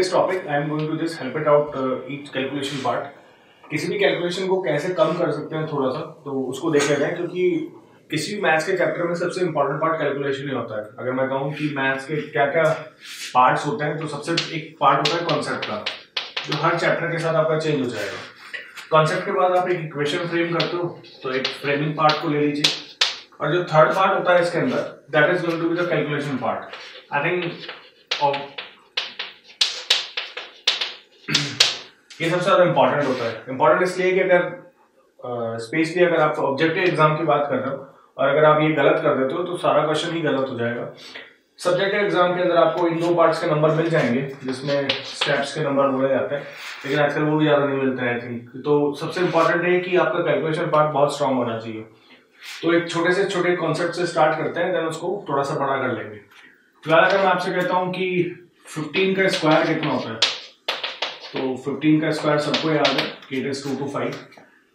today's topic I am going to just help it out each calculation part. किसी भी calculation को कैसे कम कर सकते हैं थोड़ा सा, तो उसको देख लेते हैं, क्योंकि किसी भी मैथ्स के चैप्टर में सबसे इंपॉर्टेंट पार्ट कैलकुलेशन ही होता है। अगर मैं कहूँ कि मैथ्स के क्या क्या पार्ट्स होते हैं, तो सबसे एक पार्ट होता है कॉन्सेप्ट का, जो हर चैप्टर के साथ आपका चेंज हो जाएगा। कॉन्सेप्ट के बाद आप एक इक्वेशन फ्रेम करते हो, तो एक फ्रेमिंग पार्ट को ले लीजिए, और जो थर्ड पार्ट होता है इसके अंदर, that is going to be the calculation part. I think ये सबसे ज्यादा इंपॉर्टेंट होता है। इंपॉर्टेंट इसलिए कि अगर स्पेशली अगर आप ऑब्जेक्टिव एग्जाम की बात कर रहे हो और अगर आप ये गलत कर देते हो तो सारा क्वेश्चन ही गलत हो जाएगा। सब्जेक्टिव एग्जाम के अंदर आपको इन दो पार्ट्स के नंबर मिल जाएंगे, जिसमें स्टेप्स के नंबर बोले जाते हैं, लेकिन आजकल वो भी ज्यादा नहीं मिलते हैं आई थिंक। तो सबसे इंपॉर्टेंट है कि आपका कैलकुलेशन पार्ट बहुत स्ट्रांग होना चाहिए। तो एक छोटे से छोटे कॉन्सेप्ट से स्टार्ट करते हैं, देन उसको थोड़ा सा बड़ा कर लेंगे। फिलहाल अगर मैं आपसे कहता हूँ कि 15 का स्क्वायर कितना होता है, तो 15 का स्क्वायर सबको याद है कि इट इज 2 to 5।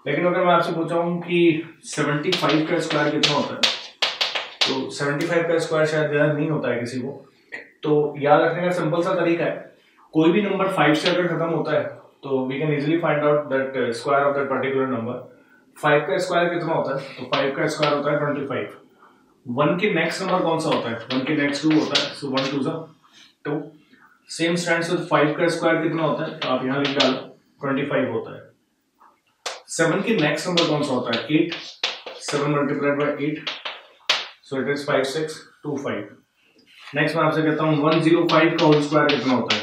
लेकिन अगर मैं आपसे पूछा हूँ कि 75 का स्क्वायर कितना होता है, तो 75 का स्क्वायर शायद याद नहीं होता है किसी को। तो याद रखने का सिंपल सा तरीका है, कोई भी नंबर 5 से अगर खत्म होता है तो we can easily find out that square of that particular number. 5 का स्क्वायर कितना होता है, तो 5 का स्क्वायर होता है 25। 1 के नेक्स्ट नंबर कौन सा होता है, 1 के नेक्स्ट 2 होता है, सो 1 2 2। सेम स्टैंड्स विद 5 का स्क्वायर कितना होता है, तो आप यहाँ लिख डालो 25 होता है। 7 के नेक्स्ट नंबर कौन सा होता है, 8। 7 multiplied by 8, so it is 5 6 2 5। Next मैं आपसे कहता हूँ 105 का होल स्क्वायर कितना होता है,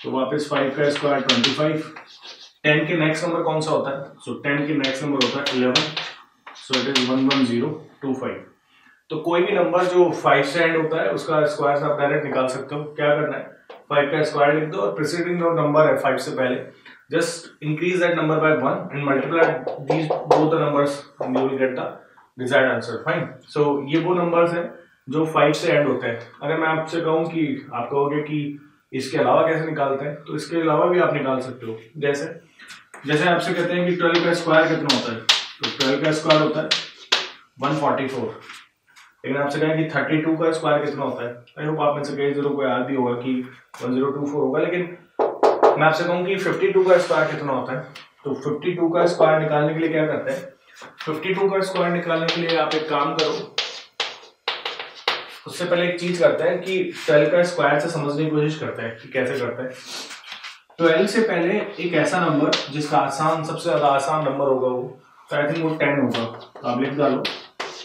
तो वापस 5 का स्क्वायर 25। 10 के नेक्स्ट नंबर कौन सा होता है, सो 10 के नेक्स्ट नंबर होता है 11, सो इट इज 11025। तो कोई भी नंबर जो 5 से एंड होता है उसका स्क्वायर आप डायरेक्ट निकाल सकते हो। क्या करना है, 5 का स्क्वायर लिख दो और प्रीसीडिंग जो नंबर है 5 से पहले, just increase that number by 1 and multiply these both the numbers and you will get the desired answer. Fine. So ये वो नंबर्स हैं जो 5 से एंड होते हैं। अगर मैं आपसे कहूँ कि आप कहोगे कि इसके अलावा कैसे निकालते हैं, तो इसके अलावा भी आप निकाल सकते हो। जैसे आपसे कहते हैं कि 12 का स्क्वायर कितना होता है, तो 12 का स्क्वायर होता है 144। लेकिन आपसे कहें कि 32 का स्क्वायर कितना होता है, आई होप आप में से कई जरूर को याद भी होगा कि 1024 होगा। लेकिन मैं आपसे कहूँ कि 52 का स्क्वायर कितना होता है, तो 52 का स्क्वायर निकालने के लिए क्या करते हैं, 52 का स्क्वायर निकालने के लिए आप एक काम करो, उससे पहले एक चीज करते हैं कि 12 का स्क्वायर से समझने की कोशिश करते हैं कि कैसे करते हैं। 12 से पहले एक ऐसा नंबर जिसका आसान, सबसे ज्यादा आसान नंबर होगा वो, तो आई थिंक वो 10 होगा। तो आप लिख डालो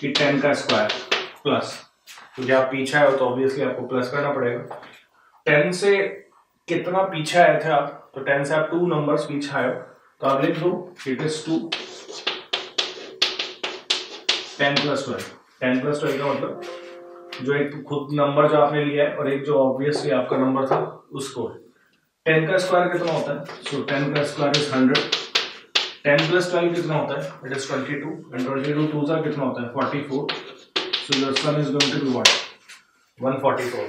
कि 10 का स्क्वायर प्लस, क्योंकि आप पीछे आए हो तो ऑब्वियसली आपको प्लस करना पड़ेगा। 10 से कितना पीछे आए थे आप, तो 10 से आप 2 नंबर्स पीछे आए हो, तो आप लिख दो इट इज 2। 10 + 12। 10 + 12 का मतलब जो एक खुद नंबर जो आपने लिया है और एक जो ऑब्वियसली आपका नंबर था उसको। 10 का स्क्वायर कितना होता है, सो 10 का स्क्वायर इज 100। 10 + 12 कितना होता है, इट इज 22, एंड 22 2 सा कितना होता है 44। So your sum is going to be what? 144.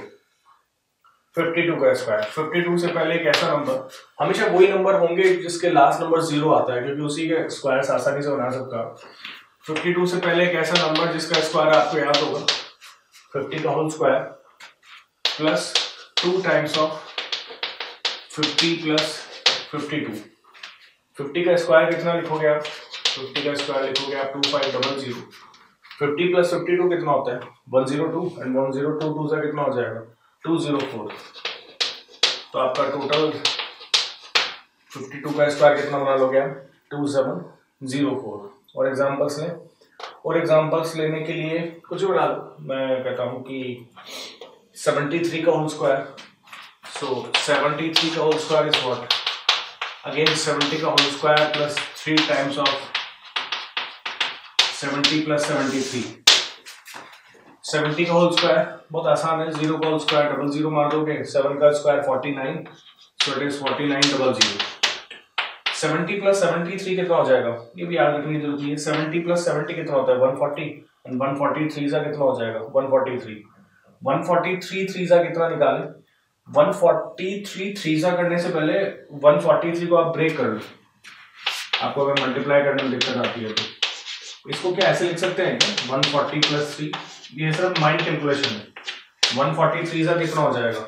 52 का स्क्वायर। 52 से पहले एक ऐसा नंबर, हमेशा वही नंबर होंगे जिसके लास्ट नंबर 0 आता है, क्योंकि उसी के स्क्वायर आसानी से बना सकता है। 52 से पहले एक ऐसा नंबर जिसका स्क्वायर आपको याद होगा, 50 का whole square plus 2 times of 50 + 52। 50 का स्क्वायर कितना लिखोगे आप, 50 का स्क्वायर लिखोगे आप 2500। 50 + 52 कितना होता है 102, एंड 102 2 से कितना हो जाएगा 204। तो आपका टोटल 52 का स्क्वायर कितना बना लोगे आप 2704। और एग्जांपल्स लें, और एग्जांपल्स लेने के लिए कुछ बना लो। मैं कहता हूँ कि 73 का होल स्क्वायर, सो 73 का whole square is what, again 70 का whole square plus 3 times of 70 + 73। 70 का होल स्क्वायर बहुत आसान है, 0 का होल स्क्वायर 00 मार दोगे, 7 का स्क्वायर 49, सो इट इज 4900। 70 + 73 कितना हो जाएगा, ये भी याद रखने की जरूरत है। 70 + 70 कितना होता है 140, एंड 143 सा कितना हो जाएगा 143। 143 3 सा कितना निकाले, 143 3 सा करने से पहले 143 को आप ब्रेक कर लो। आपको अगर मल्टीप्लाई करने में दिक्कत आती है तो इसको क्या ऐसे लिख सकते हैं, 140 + 3, ये सिर्फ माइंड कैलकुलेशन है। 143 सा कितना हो जाएगा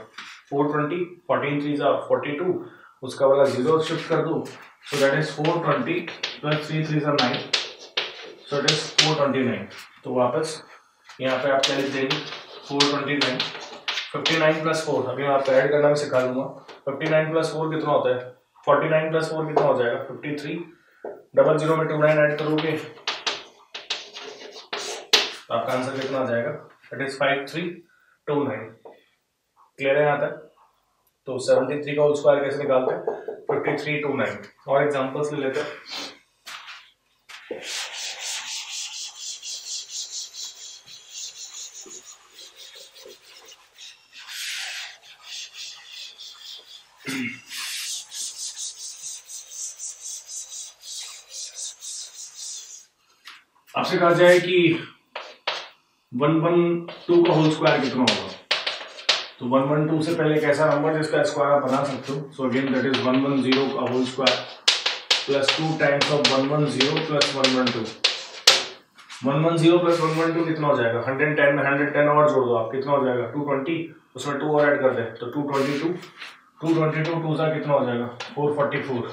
420, 14 3 42, उसका वाला 0 शिफ्ट कर दो, so that is 420 plus 3 3 9, so it is 429। तो वापस यहाँ पे आप क्या लिख देंगे 429, 59 प्लस 4, अभी मैं आपको ऐड करना भी सिखा दूंगा। 59 प्लस 4 कितना होता है, 49 प्लस 4 कितना हो जाएगा 53, 00 में 29 ऐड करोगे तो आपका आंसर कितना आ जाएगा, इट इज 5329। क्लियर है यहाँ तक? तो 73 का होल स्क्वायर कैसे निकालते हैं, 5329। और एग्जांपल्स ले लेते हैं। आपसे कहा जाए कि 112 का होल स्क्वायर कितना होगा, तो 112 से पहले एक ऐसा नंबर जिसका स्क्वायर आप बना सकते हो। सो अगेन दैट इज 110 का whole square plus 2 times of 110 plus 112। 110 plus 112 कितना हो जाएगा, 110 में 110 और जोड़ दो आप, कितना हो जाएगा 220, उसमें 2 और ऐड कर दे तो 222, 222 2 सा कितना हो जाएगा 444।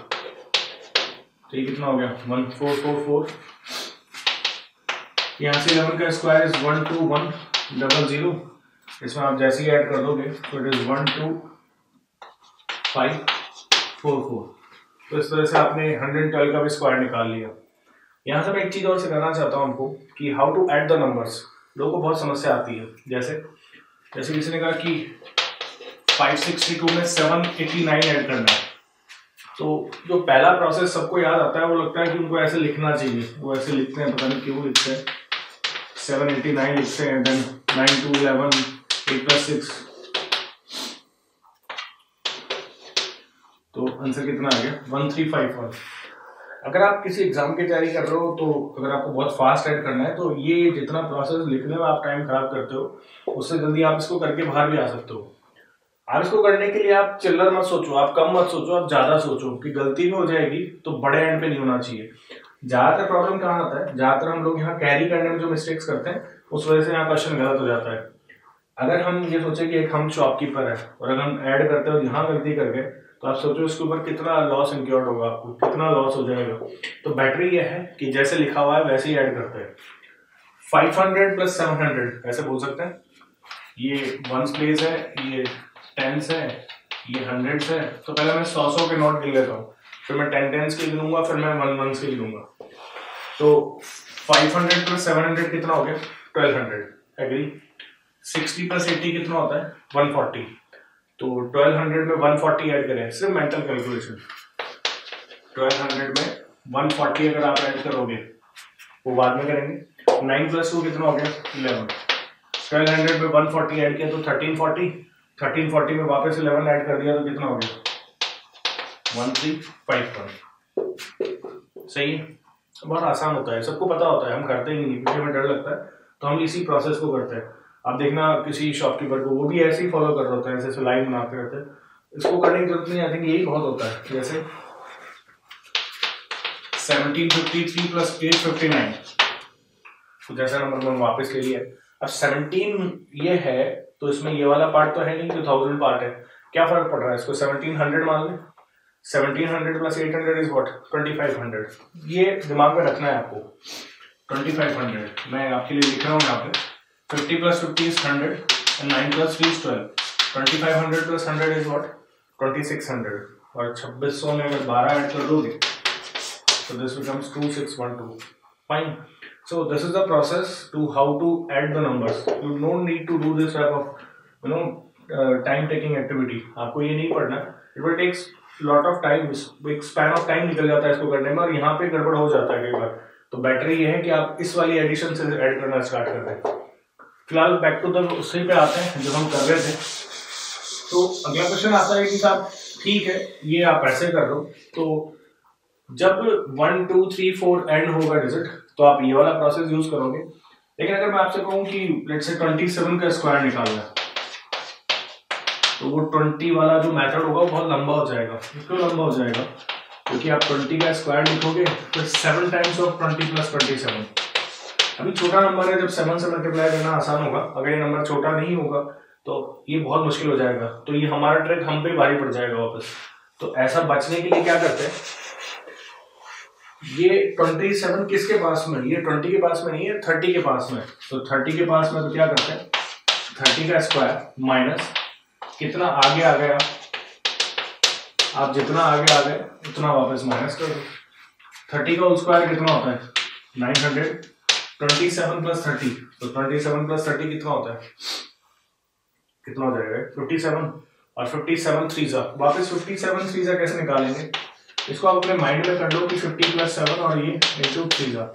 तो ये कितना हो गया 1444। यहाँ से 11 का स्क्वायर इज 12100, इसमें आप जैसे ही ऐड कर दोगे तो इट इज 12544। तो इस तरह से आपने 112 का भी स्क्वायर निकाल लिया। यहाँ से मैं एक चीज और सिखाना चाहता हूँ आपको कि how to add the numbers. लोगों को बहुत समस्या आती है, जैसे किसी ने कहा कि 562 में 789 ऐड करना है, तो जो पहला प्रोसेस सबको याद आता है वो लगता है कि उनको ऐसे लिखना चाहिए, वो ऐसे लिखते हैं, पता नहीं क्यों लिखते हैं, 789 लिखते हैं, देन 9 2 11 8 + 6, तो आंसर कितना आ गया 1351। अगर आप किसी एग्जाम की तैयारी कर रहे हो तो अगर आपको बहुत फास्ट ऐड करना है तो ये जितना प्रोसेस लिखने में आप टाइम खराब करते हो उससे जल्दी आप इसको करके बाहर भी आ सकते हो। आप इसको करने के लिए आप चिल्लर मत सोचो, आप कम मत सोचो, आप ज्यादा सोचो कि गलती भी हो जाएगी तो बड़े एंड पे नहीं होना चाहिए। ज्यादातर प्रॉब्लम कहाँ आता है, ज्यादातर हम लोग यहाँ कैरी करने में जो मिस्टेक्स करते हैं उस वजह से यहाँ क्वेश्चन गलत हो जाता है। अगर हम ये सोचे कि एक हम शॉपकीपर है और अगर हम ऐड करते हो यहाँ गलती कर गए तो आप सोचो इसके ऊपर कितना लॉस इंक्योर्ड होगा, आपको कितना लॉस हो जाएगा। तो बेटर ये है कि जैसे लिखा हुआ है वैसे ही ऐड करते हैं। 500 + 700 ऐसे बोल सकते हैं, ये वंस प्लेस है, ये टेंस है, ये हंड्रेड्स है। तो पहले मैं 100 के नोट गिन लेता हूँ, फिर मैं 10 के गिनूंगा, फिर मैं 1 के गिनूंगा। तो 500 + 700 कितना हो गया 1200, एग्री। 60 + 80 कितना होता है 140, तो 1200 में 140 ऐड करें, सिर्फ मेंटल कैलकुलेशन। 1200 में 140 अगर आप ऐड करोगे वो बाद में करेंगे। 9 + 2 कितना हो गया 11। 1200 में 140 ऐड किया तो 1340, 1340 में वापस 11 ऐड कर दिया तो कितना हो गया 1351। सही है, बहुत आसान होता है, सबको पता होता है, हम करते ही नहीं क्योंकि हमें डर लगता है, तो हम इसी प्रोसेस को करते हैं। आप देखना किसी शॉपकीपर को, वो भी ऐसे ही फॉलो कर रहे होते हैं, ऐसे लाइन बनाते रहते हैं, इसको करने की जरूरत नहीं। आई थिंक यही बहुत होता है। जैसे 1753 + 859, तो जैसा नंबर मैंने वापस ले लिया। अब 17 ये है तो इसमें ये वाला पार्ट तो है नहीं, जो 1000 पार्ट है, क्या फर्क पड़ रहा है, इसको 1700 मान लें। 1700 + 800 इज व्हाट 2500। ये दिमाग में रखना है आपको, 2500 मैं आपके लिए लिख रहा हूँ यहाँ पे। 50 + 50 is 100 and 9 + 3 is 12. 2500 + 100 is what 2600, और 2600 में अगर 12 ऐड कर दोगे तो this becomes 2612. Fine. So this is the process to how to add the numbers. You don't need to do this type of time taking activity. आपको ये नहीं पढ़ना, it will takes lot of time, एक span of time निकल जाता है इसको करने में, और यहाँ पे गड़बड़ हो जाता है कई बार। तो बेटर ये है कि आप इस वाली एडिशन से ऐड करना स्टार्ट कर दें। फिलहाल बैक टू द उसी पे आते हैं जो हम कर रहे थे। तो अगला क्वेश्चन आता है कि साहब ठीक है ये आप ऐसे कर लो, तो जब 1 2 3 4 एंड होगा डिजिट तो आप ये वाला प्रोसेस यूज करोगे। लेकिन अगर मैं आपसे कहूँ कि लेट्स से 27 का स्क्वायर निकालना है, तो वो 20 वाला जो मेथड होगा वो बहुत लंबा हो जाएगा। क्यों लंबा हो जाएगा, क्योंकि आप 20 का स्क्वायर लिखोगे तो 7 टाइम्स ऑफ 20 + 27। अभी छोटा नंबर है, जब 7 से मल्टीप्लाई करना आसान होगा। अगर ये नंबर छोटा नहीं होगा तो ये बहुत मुश्किल हो जाएगा, तो ये हमारा ट्रिक हम पे भारी पड़ जाएगा वापस। तो ऐसा बचने के लिए क्या करते हैं, ये 27 किसके पास में, ये 20 के पास में नहीं है, 30 के पास में। तो 30 के पास में तो क्या करते हैं, 30 का स्क्वायर माइनस कितना आगे आ गया, आप जितना आगे आ गए उतना वापस माइनस कर दो। 30 का स्क्वायर कितना होता है 900, 27 प्लस 30, तो 27 प्लस 30 कितना होता है, कितना हो जाएगा 57, और 57 थ्रीजा, वापस 57 थ्रीजा कैसे निकालेंगे, इसको आप अपने माइंड में कर लो कि 50 प्लस 7 और ये इंटू थ्रीजा,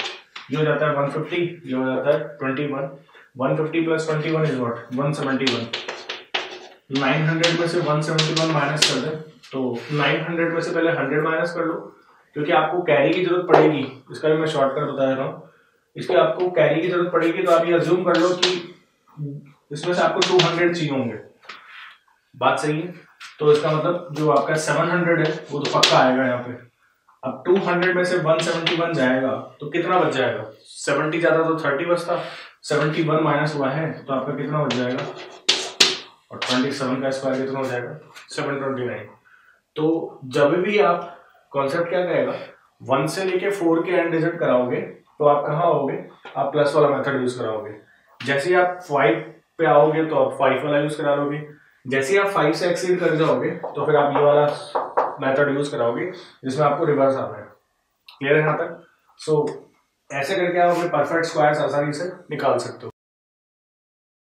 ये हो जाता है 150, ये हो जाता है 21, 150 प्लस 21 इज व्हाट 171, 900 में से 171 माइनस कर दें, तो 900 में से पहले 100 माइनस कर लो, क्योंकि आपको कैरी की जरूरत पड़ेगी, इसका भी मैं शॉर्टकट बता दे रहा हूँ, इसके आपको कैरी की जरूरत पड़ेगी, तो आप ये अज्यूम कर लो कि इसमें से आपको 200 चाहिए होंगे, बात सही है। तो इसका मतलब जो आपका 700 है वो तो पक्का आएगा यहाँ पे। अब 200 में से 171 जाएगा तो कितना बच जाएगा, 70 जाता तो 30 बचता, 71 माइनस हुआ है तो आपका कितना बच जाएगा, और 27 का स्क्वायर कितना हो जाएगा 729। तो जब भी आप कॉन्सेप्ट क्या कहेगा, 1 से लेके 4 के एंड डिजिट कराओगे तो आप कहाँ आओगे, आप प्लस वाला मेथड यूज कराओगे। जैसे ही आप 5 पे आओगे तो आप 5 वाला यूज करा लोगे, जैसे ही आप 5 से एक्सीड कर जाओगे तो फिर आप ये वाला मेथड यूज कराओगे जिसमें आपको रिवर्स आना है। क्लियर है यहाँ तक? सो ऐसे करके आप अपने परफेक्ट स्क्वायर्स आसानी से निकाल सकते हो।